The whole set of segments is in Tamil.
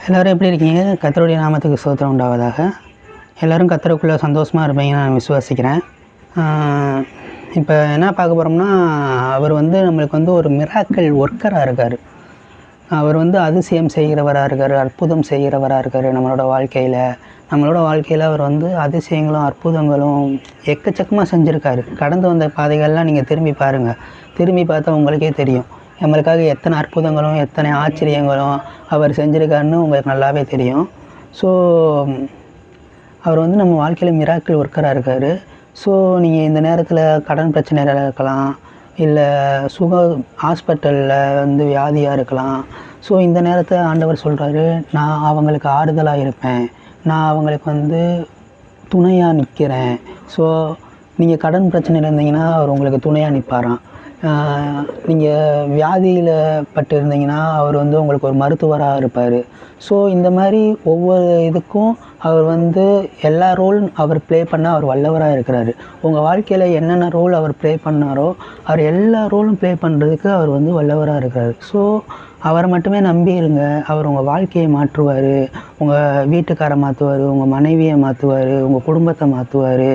எல்லோரும் எப்படி இருக்கீங்க? கர்த்தருடைய நாமத்துக்கு ஸ்தோத்திரம் உண்டாவதாக. எல்லோரும் கர்த்தருக்குள்ளே சந்தோஷமாக இருப்பீங்கன்னு நான் விசுவாசிக்கிறேன். இப்போ என்ன பார்க்க போகிறோம்னா, அவர் நம்மளுக்கு ஒரு மிராக்கிள் ஒர்க்கராக இருக்கார். அவர் அதிசயம் செய்கிறவராக இருக்கார், அற்புதம் செய்கிறவராக இருக்கார். நம்மளோட வாழ்க்கையில் அவர் அதிசயங்களும் அற்புதங்களும் எக்கச்சக்கமாக செஞ்சுருக்காரு. கடந்து வந்த பாதைகள்லாம் நீங்கள் திரும்பி பாருங்கள். திரும்பி பார்த்தா உங்களுக்கே தெரியும் நம்மளுக்காக எத்தனை அற்புதங்களும் எத்தனை ஆச்சரியங்களும் அவர் செஞ்சுருக்காருன்னு உங்களுக்கு நல்லாவே தெரியும். ஸோ அவர் நம்ம வாழ்க்கையில் மிராக்கிள் ஒர்க்கராக இருக்கார். ஸோ நீங்கள் இந்த நேரத்தில் கடன் பிரச்சனைகள் இருக்கலாம், இல்லை ஹாஸ்பிட்டலில் வியாதியாக இருக்கலாம். ஸோ இந்த நேரத்தை ஆண்டவர் சொல்கிறாரு, நான் அவங்களுக்கு ஆறுதலாக இருப்பேன், நான் அவங்களுக்கு துணையாக நிற்கிறேன். ஸோ நீங்கள் கடன் பிரச்சனையில் இருந்தீங்கன்னா அவர் உங்களுக்கு துணையாக நிற்பாராம். நீங்கள் வியாதியில் பட்டு இருந்தீங்கன்னா அவர் உங்களுக்கு ஒரு மருத்துவராக இருப்பார். ஸோ இந்த மாதிரி ஒவ்வொரு இதுக்கும் அவர் எல்லா ரோலும் அவர் ப்ளே பண்ண அவர் வல்லவராக இருக்கிறாரு. உங்கள் வாழ்க்கையில் என்னென்ன ரோல் அவர் ப்ளே பண்ணாரோ அவர் எல்லா ரோலும் ப்ளே பண்ணுறதுக்கு அவர் வல்லவராக இருக்கிறாரு. ஸோ அவரை மட்டுமே நம்பி இருங்க. அவர் உங்கள் வாழ்க்கையை மாற்றுவார், உங்கள் வீட்டுக்காரை மாற்றுவார், உங்கள் மனைவியை மாற்றுவார், உங்கள் குடும்பத்தை மாற்றுவார்.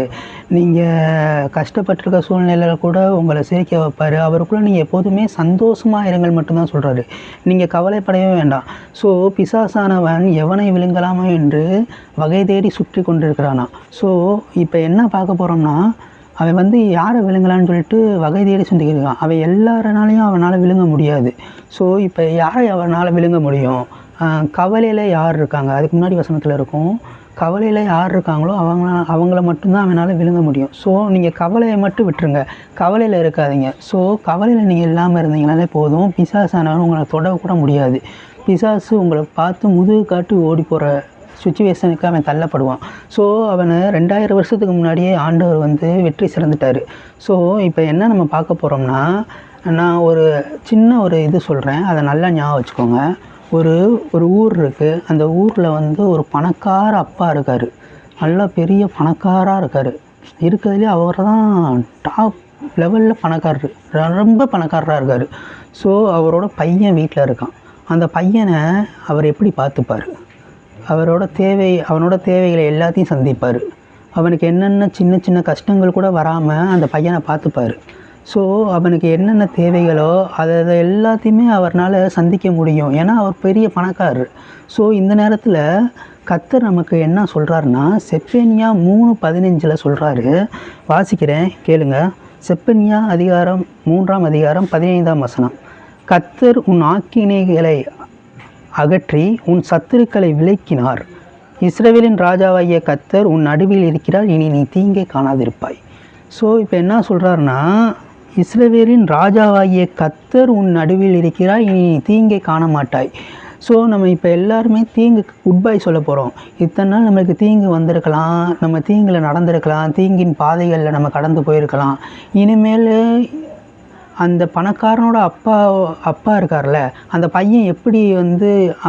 நீங்கள் கஷ்டப்பட்டிருக்க சூழ்நிலையில் கூட உங்களை சிரிக்க வைப்பார். அவருக்குள்ளே நீங்கள் எப்போதுமே சந்தோஷமாக இருங்கள் மட்டும்தான் சொல்கிறாரு. நீங்கள் கவலைப்படவே வேண்டாம். ஸோ பிசாசானவன் எவனை விழுங்கலாமோ என்று வகை தேடி சுற்றி கொண்டிருக்கிறானா. ஸோ இப்போ என்ன பார்க்க போகிறோம்னா, அவன் யாரை விழுங்கலான்னு சொல்லிட்டு வகை தேடி சிந்திக்கிறான். அவன் எல்லாரனாலையும் அவனால் விழுங்க முடியாது. ஸோ இப்போ யாரை அவனால் விழுங்க முடியும்? கவலையில் யார் இருக்காங்க, அதுக்கு முன்னாடி வசனத்தில் இருக்கும், கவலையில் யார் இருக்காங்களோ அவங்கள மட்டும்தான் அவனால் விழுங்க முடியும். ஸோ நீங்கள் கவலையை மட்டும் விட்டுருங்க, கவலையில் இருக்காதீங்க. ஸோ கவலையில் நீங்கள் இல்லாமல் இருந்தீங்கனாலே போதும். பிசாசானவன் உங்களை தொடக்கூட முடியாது. பிசாசு உங்களை பார்த்து முதுகு காட்டி ஓடி போகிற சுச்சுவேஷனுக்கு அவன் தள்ளப்படுவான். ஸோ அவனை 2000 வருஷத்துக்கு முன்னாடியே ஆண்டவர் வெற்றி சிறந்துட்டார். ஸோ இப்போ என்ன நம்ம பார்க்க போகிறோம்னா, நான் ஒரு சின்ன இது சொல்கிறேன், அதை நல்லா ஞாபகம் வச்சுக்கோங்க. ஒரு ஊர் இருக்குது. அந்த ஊரில் ஒரு பணக்கார அப்பா இருக்கார். நல்லா பெரிய பணக்காராக இருக்கார். இருக்கிறதுலே அவர் தான் டாப் லெவலில் பணக்காரர், ரொம்ப பணக்காரராக இருக்கார். ஸோ அவரோட பையன் வீட்டில் இருக்கான். அந்த பையனை அவர் எப்படி பார்த்துப்பார்? அவனோட தேவைகளை எல்லாத்தையும் சந்திப்பார். அவனுக்கு என்னென்ன சின்ன சின்ன கஷ்டங்கள் கூட வராமல் அந்த பையனை பார்த்துப்பார். ஸோ அவனுக்கு என்னென்ன தேவைகளோ அதை எல்லாத்தையுமே அவரால் சந்திக்க முடியும். ஏன்னா அவர் பெரிய பணக்காரர். ஸோ இந்த நேரத்தில் கர்த்தர் நமக்கு என்ன சொல்கிறாருன்னா, செப்பனியா 3:15 சொல்கிறாரு. வாசிக்கிறேன், கேளுங்க. செப்பனியா 3 அதிகாரம் 15 கர்த்தர் உன் ஆக்கினைகளை அகற்றி உன் சத்துருக்களை விலக்கினார். இஸ்ரவேலின் ராஜாவாகிய கர்த்தர் உன் நடுவில் இருக்கிறார், இனி நீ தீங்கை காணாதிருப்பாய். ஸோ இப்போ என்ன சொல்கிறாருன்னா, இஸ்ரவேலின் ராஜாவாகிய கர்த்தர் உன் நடுவில் இருக்கிறார், இனி நீ தீங்கை காண மாட்டாய். ஸோ நம்ம இப்போ எல்லாருமே தீங்குக்கு குட் பை சொல்ல போகிறோம். இத்தனை நாள் நம்மளுக்கு தீங்கு வந்திருக்கலாம், நம்ம தீங்கில் நடந்திருக்கலாம், தீங்கின் பாதைகளில் நம்ம கடந்து போயிருக்கலாம். இனிமேல் அந்த பணக்காரனோட அப்பா இருக்கார்ல, அந்த பையன் எப்படி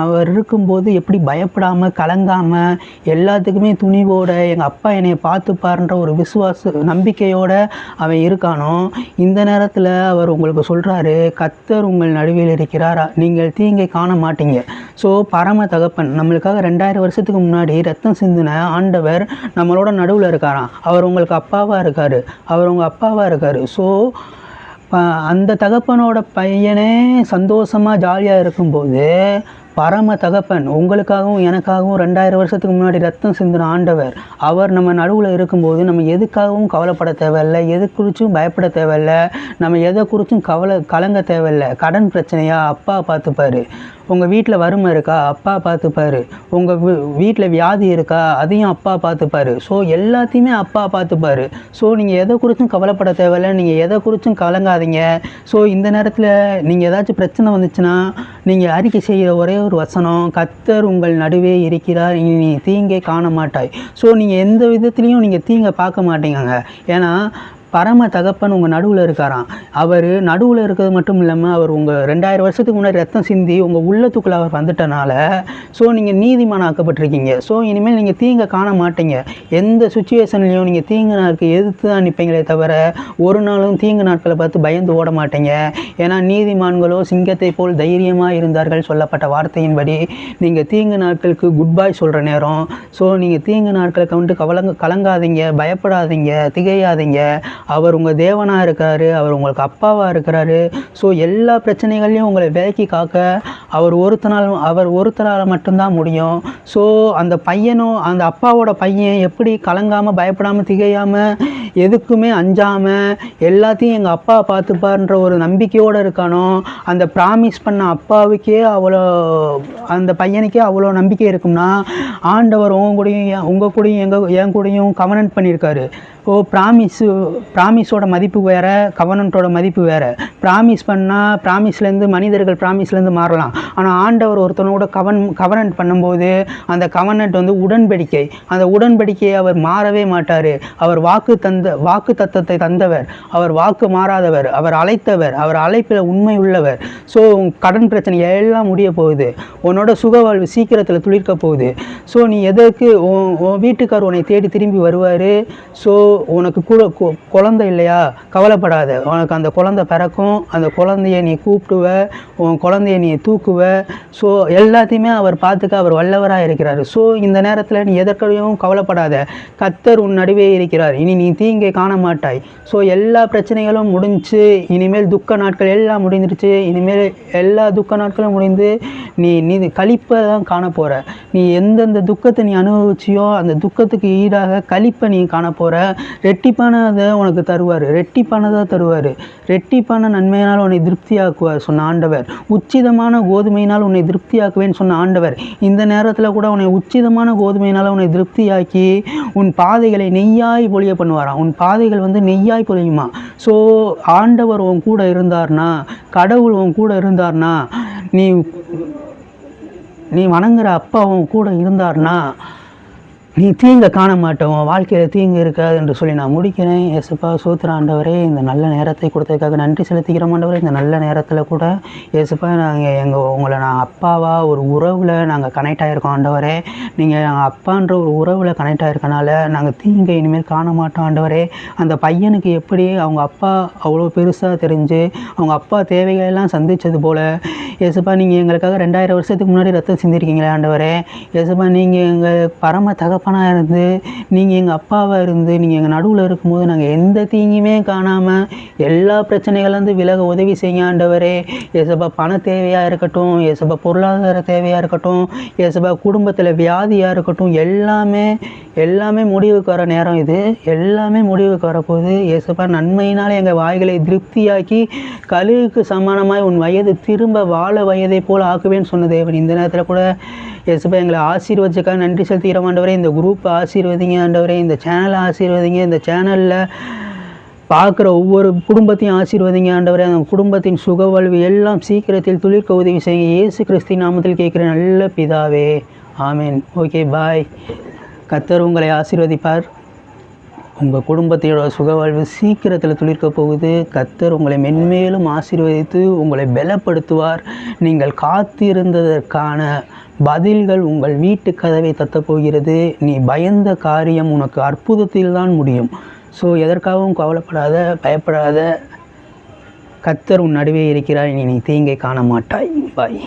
அவர் இருக்கும்போது எப்படி பயப்படாமல் கலங்காமல் எல்லாத்துக்குமே துணிவோட எங்கள் அப்பா என்னை பார்த்துப்பாருன்ற ஒரு நம்பிக்கையோடு அவன் இருக்கானோ, இந்த நேரத்தில் அவர் உங்களுக்கு சொல்கிறாரு, கர்த்தர் உங்கள் நடுவில் இருக்கிறார், நீங்கள் தீங்கை காண மாட்டீங்க. ஸோ பரம தகப்பன் நம்மளுக்காக 2000 வருஷத்துக்கு முன்னாடி ரத்தம் சிந்தின ஆண்டவர் நம்மளோட நடுவில் இருக்காராம். அவர் உங்களுக்கு அப்பாவாக இருக்கார், அவர் உங்கள் அப்பாவாக இருக்கார். ஸோ அந்த தகப்பனோட பையனே சந்தோஷமாக ஜாலியாக இருக்கும்போது, பரம தகப்பன் உங்களுக்காகவும் எனக்காகவும் 2000 வருஷத்துக்கு முன்னாடி ரத்தம் சிந்தின ஆண்டவர் அவர் நம்ம நடுவில் இருக்கும்போது நம்ம எதுக்காகவும் கவலைப்பட தேவையில்லை, எது குறித்தும் பயப்பட தேவையில்லை, நம்ம எதை குறித்தும் கலங்க தேவையில்லை. கடன் பிரச்சனையா, அப்பா பார்த்துப்பார். உங்கள் வீட்டில் வறுமை இருக்கா, அப்பா பார்த்துப்பார். உங்கள் வீட்டில் வியாதி இருக்கா, அதையும் அப்பா பார்த்துப்பார். ஸோ எல்லாத்தையுமே அப்பா பார்த்துப்பார். ஸோ நீங்கள் எதை குறித்தும் கவலைப்பட தேவையில்லை, நீங்கள் எதை குறித்தும் கலங்காதீங்க. ஸோ இந்த நேரத்தில் நீங்கள் ஏதாச்சும் பிரச்சனை வந்துச்சுன்னா நீங்கள் அறிக்கை செய்கிற ஒரே ஒரு வசனம், கர்த்தர் உங்கள் நடுவே இருக்கிறார், இனி தீங்கை காண மாட்டாய். ஸோ நீங்கள் எந்த விதத்துலேயும் நீங்கள் தீங்கை பார்க்க மாட்டீங்க. ஏன்னா பரம தகப்பன் உங்கள் நடுவில் இருக்காராம். அவர் நடுவில் இருக்கிறது மட்டும் இல்லாமல் அவர் உங்கள் 2000 வருஷத்துக்கு முன்னாடி ரத்தம் சிந்தி உங்கள் உள்ளத்துக்குள்ளே அவர் வந்துட்டனால ஸோ நீங்கள் நீதிமான் ஆக்கப்பட்டிருக்கீங்க. ஸோ இனிமேல் நீங்கள் தீங்கை காண மாட்டீங்க. எந்த சுச்சுவேஷன்லையும் நீங்கள் தீங்கு நாட்கள் எதிர்த்து தான் நிற்பீங்களே தவிர ஒரு நாளும் தீங்கு நாட்களை பார்த்து பயந்து ஓட மாட்டீங்க. ஏன்னா நீதிமான்களோ சிங்கத்தை போல் தைரியமாக இருந்தார்கள் சொல்லப்பட்ட வார்த்தையின்படி நீங்கள் தீங்கு நாட்களுக்கு குட் பை சொல்கிற நேரம். ஸோ நீங்கள் தீங்கு நாட்களை கண்டு கலங்காதீங்க, பயப்படாதீங்க, திகையாதீங்க. அவர் உங்கள் தேவனாக இருக்கிறாரு, அவர் உங்களுக்கு அப்பாவாக இருக்கிறாரு. ஸோ எல்லா பிரச்சனைகள்லையும் உங்களை விலக்கி காக்க அவர் ஒருத்தரால் மட்டும்தான் முடியும். ஸோ அந்த பையனும் அந்த அப்பாவோட பையன் எப்படி கலங்காமல் பயப்படாமல் திகையாமல் எதுக்குமே அஞ்சாமல் எல்லாத்தையும் எங்கள் அப்பா பார்த்துப்பார்ன்ற ஒரு நம்பிக்கையோடு இருக்கானோ, அந்த ப்ராமிஸ் பண்ண அப்பாவுக்கே அவ்வளோ அந்த பையனுக்கே அவ்வளோ நம்பிக்கை இருக்கும்னா ஆண்டவர் உங்கள் கூடயும் என் கூடயும் கவனன்ட் பண்ணியிருக்காரு. ப்ராமிஸோட மதிப்பு வேறு, கவனன்ட்டோட மதிப்பு வேறு. ப்ராமிஸ் பண்ணால் ப்ராமிஸ்லேருந்து மனிதர்கள் ப்ராமிஸ்லேருந்து மாறலாம். ஆனால் ஆண்டவர் ஒருத்தனோட கவனன்ட் பண்ணும்போது அந்த கவனன்ட் வந்து உடன்படிக்கை. அந்த உடன்படிக்கையை அவர் மாறவே மாட்டார். அவர் வாக்கு தத்தத்தை தந்தவர், அவர் வாக்கு மாறாதவர், அவர் அழைத்தவர், அவர் அழைப்பில் உண்மை உள்ளவர். ஸோ கடன் பிரச்சனை எல்லாம் முடிய போகுது. உன்னோட சுகவாழ்வு சீக்கிரத்தில் துளிர்க்க போகுது. ஸோ நீ எதற்கு உன் வீட்டுக்கார் உன்னை தேடி திரும்பி வருவார். ஸோ உனக்கு கூட குழந்தை இல்லையா, கவலைப்படாத. உனக்கு அந்த குழந்தை பிறக்கும். அந்த குழந்தைய நீ கூப்பிடுவ, உன் குழந்தைய நீ தூக்குவ. ஸோ எல்லாத்தையுமே அவர் பார்த்துக்க அவர் வல்லவராக இருக்கிறார். ஸோ இந்த நேரத்தில் நீ எதற்கையும் கவலைப்படாத. கர்த்தர் உன் நடுவே இருக்கிறார். இனி நீ தீங்கை காண மாட்டாய். ஸோ எல்லா பிரச்சனைகளும் முடிஞ்சு இனிமேல் துக்க நாட்கள் எல்லாம் முடிஞ்சிருச்சு. இனிமேல் எல்லா துக்க நாட்களும் முடிந்து நீ களிப்பை தான் காண போகிற. நீ எந்தெந்த துக்கத்தை நீ அனுபவிச்சியோ அந்த துக்கத்துக்கு ஈடாக களிப்பை நீ காண போகிற. ரெட்டிப்பானதை உனக்கு தருவார், ரெட்டிப்பானதாக தருவார். ரெட்டிப்பான நன்மையினால் உன்னை திருப்தியாக்குவார் சொன்ன ஆண்டவர். உச்சிதமான கோதுமையினால் உன்னை திருப்தியாக்குவேன்னு சொன்ன ஆண்டவர் இந்த நேரத்தில் கூட உன்னை உச்சிதமான கோதுமையினால் உன்னை திருப்தியாக்கி உன் பாதைகளை நெய்யாய் பொழிய பண்ணுவாராம். உன் பாதைகள் வந்து நெய்யாய் பொழியுமா. ஸோ ஆண்டவர் உன் கூட இருந்தார்னா, கடவுள் உன் கூட இருந்தார்னா, நீ வணங்குற அப்பா உன் கூட இருந்தார்னா நீ தீங்கை காண மாட்டோம். வாழ்க்கையில் தீங்கு இருக்காது என்று சொல்லி நான் முடிக்கிறேன். ஏசப்பா சோத்திர ஆண்டவரே, இந்த நல்ல நேரத்தை கொடுத்ததுக்காக நன்றி செலுத்திக்கிறோம் ஆண்டவரே. இந்த நல்ல நேரத்தில் கூட ஏசப்பா உங்களை நான் அப்பாவாக ஒரு உறவில் நாங்கள் கனெக்ட் ஆகிருக்கோம் ஆண்டவரே. நீங்கள் நாங்கள் அப்பான்ற ஒரு உறவில் கனெக்ட் ஆகிருக்கனால நாங்கள் தீங்கை இனிமேல் காண மாட்டோம் ஆண்டவரே. அந்த பையனுக்கு எப்படி அவங்க அப்பா அவ்வளோ பெருசாக தெரிஞ்சு அவங்க அப்பா தேவைகளெல்லாம் சந்தித்தது போல் ஏசப்பா நீங்கள் எங்களுக்காக 2000 வருஷத்துக்கு முன்னாடி ரத்தம் சிந்திருக்கீங்களே ஆண்டவரே. ஏசப்பா நீங்கள் எங்கள் பரம தகப்பனாக இருந்து நீங்கள் எங்கள் அப்பாவாக இருந்து நீங்கள் எங்கள் நடுவில் இருக்கும்போது நாங்கள் எந்த தீங்குமே காணாமல் எல்லா பிரச்சனைகள்லேருந்து விலக உதவி செய்ய ஆண்டவரே. ஏசப்பா பண தேவையாக இருக்கட்டும், ஏசப்பா பொருளாதார தேவையாக இருக்கட்டும், ஏசப்பா குடும்பத்தில் வியாதியாக இருக்கட்டும், எல்லாமே முடிவுக்கு வர நேரம் இது. எல்லாமே முடிவுக்கு வரப்போகுது. ஏசப்பா நன்மையினால் எங்கள் வாய்களை திருப்தியாக்கி கழுகுக்கு சமானமாய் உன் வயது திரும்ப வாழ வயதை போல் ஆக்குவேன்னு சொன்ன தேவன் இந்த நேரத்தில் கூட ஏசப்பா எங்களை ஆசீர்வதிச்சக்காக நன்றி செலுத்திக்கிறோம் ஆண்டவரே. இந்த குரூப்பை ஆசீர்வதிங்க ஆண்டவரே. இந்த சேனலை ஆசீர்வதிங்க. இந்த சேனலில் பார்க்குற ஒவ்வொரு குடும்பத்தையும் ஆசீர்வதிங்க ஆண்டவரே. அந்த குடும்பத்தின் சுகவாழ்வு எல்லாம் சீக்கிரத்தில் துளிர்க்க உதவி செய்யுங்க. இயேசு கிறிஸ்து நாமத்தில் கேட்குற நல்ல பிதாவே, ஆமீன். ஓகே, பாய். கர்த்தர் உங்களை ஆசீர்வதிப்பார். உங்கள் குடும்பத்தோட சுகவாழ்வு சீக்கிரத்தில் துளிர்க்க போகுது. கர்த்தர் உங்களை மென்மேலும் ஆசீர்வதித்து உங்களை பலப்படுத்துவார். நீங்கள் காத்திருந்ததற்கான பதில்கள் உங்கள் வீட்டு கதவை தட்டப்போகிறது. நீ பயந்த காரியம் உனக்கு அற்புதத்தில் தான் முடியும். ஸோ எதற்காகவும் கவலைப்படாத, பயப்படாத. கர்த்தர் உன் நடுவே இருக்கிறார். நீ தீங்கை காண மாட்டாய். பாய்.